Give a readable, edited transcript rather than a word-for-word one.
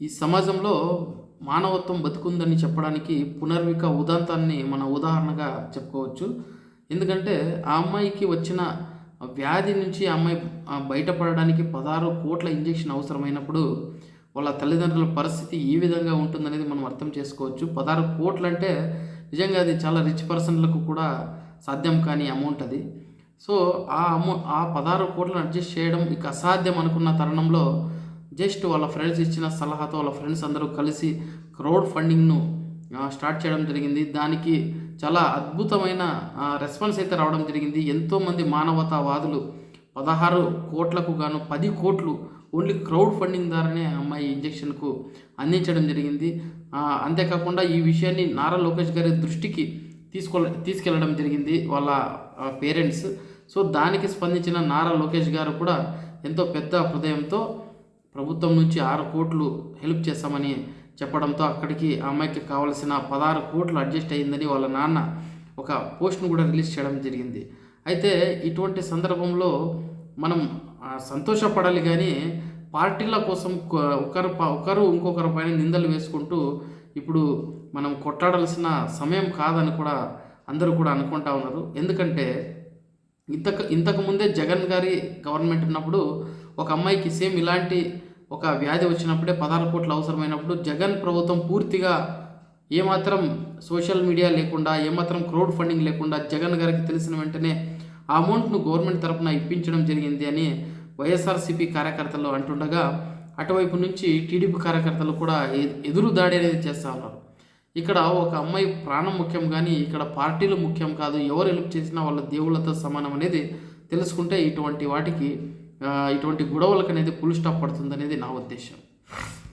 ఈ సమాజంలో మానవత్వం బతుకుందని చెప్పడానికి పునర్విక ఉదంతాన్ని మన ఉదాహరణగా చెప్పుకోవచ్చు. ఎందుకంటే ఆ అమ్మాయికి వచ్చిన వ్యాధి నుంచి ఆ అమ్మాయి బయటపడడానికి 16,00,00,000 ఇంజెక్షన్ అవసరమైనప్పుడు వాళ్ళ తల్లిదండ్రుల పరిస్థితి ఏ విధంగా ఉంటుందనేది మనం అర్థం చేసుకోవచ్చు. 16,00,00,000 అంటే నిజంగా అది చాలా రిచ్ పర్సన్‌లకు కూడా సాధ్యం కాని అమౌంట్ అది. సో, ఆ 16,00,00,000 అడ్జస్ట్ చేయడం ఇక అసాధ్యం అనుకున్న తరుణంలో జస్ట్ వాళ్ళ ఫ్రెండ్స్ ఇచ్చిన సలహాతో వాళ్ళ ఫ్రెండ్స్ అందరూ కలిసి క్రౌడ్ ఫండింగ్‌ను స్టార్ట్ చేయడం జరిగింది. దానికి చాలా అద్భుతమైన రెస్పాన్స్ అయితే రావడం జరిగింది. ఎంతోమంది మానవతావాదులు 16,00,00,000కు గాను 10,00,00,000 ఓన్లీ క్రౌడ్ ఫండింగ్ ద్వారానే ఆ అమ్మాయి ఇంజెక్షన్‌కు అందించడం జరిగింది. అంతేకాకుండా ఈ విషయాన్ని నారా లోకేష్ గారి దృష్టికి తీసుకెళ్లడం జరిగింది వాళ్ళ పేరెంట్స్. సో, దానికి స్పందించిన నారా లోకేష్ గారు కూడా ఎంతో పెద్ద హృదయంతో ప్రభుత్వం నుంచి 6,00,00,000 హెల్ప్ చేస్తామని చెప్పడంతో అక్కడికి ఆ అమ్మాయికి కావాల్సిన 16,00,00,000 అడ్జస్ట్ అయ్యిందని వాళ్ళ నాన్న ఒక పోస్ట్‌ను కూడా రిలీజ్ చేయడం జరిగింది. అయితే ఇటువంటి సందర్భంలో మనం సంతోషపడాలి గానీ, పార్టీల కోసం ఒకరు ఇంకొకరి పైన నిందలు వేసుకుంటూ ఇప్పుడు మనం కొట్లాడాల్సిన సమయం కాదని కూడా అందరూ కూడా అనుకుంటా ఉన్నారు. ఎందుకంటే ఇంతకు ముందే జగన్ గారి గవర్నమెంట్ ఉన్నప్పుడు ఒక అమ్మాయికి సేమ్ ఇలాంటి ఒక వ్యాధి వచ్చినప్పుడే 16,00,00,000 అవసరమైనప్పుడు జగన్ ప్రభుత్వం పూర్తిగా ఏమాత్రం సోషల్ మీడియా లేకుండా, ఏమాత్రం క్రౌడ్ ఫండింగ్ లేకుండా జగన్ గారికి తెలిసిన వెంటనే ఆ అమౌంట్‌ను గవర్నమెంట్ తరపున ఇప్పించడం జరిగింది అని వైఎస్ఆర్‌సీపీ కార్యకర్తలు అంటుండగా, అటువైపు నుంచి టీడీపీ కార్యకర్తలు కూడా ఎదురు దాడి అనేది చేస్తూ ఉన్నారు. ఇక్కడ ఒక అమ్మాయి ప్రాణం ముఖ్యం కానీ ఇక్కడ పార్టీలు ముఖ్యం కాదు. ఎవరు హెల్ప్ చేసినా వాళ్ళ దేవుళ్ళతో సమానం అనేది తెలుసుకుంటే ఇటువంటి వాటికి ఇటువంటి గొడవలకు అనేది ఫుల్ స్టాప్ పడుతుందనేది నా ఉద్దేశం.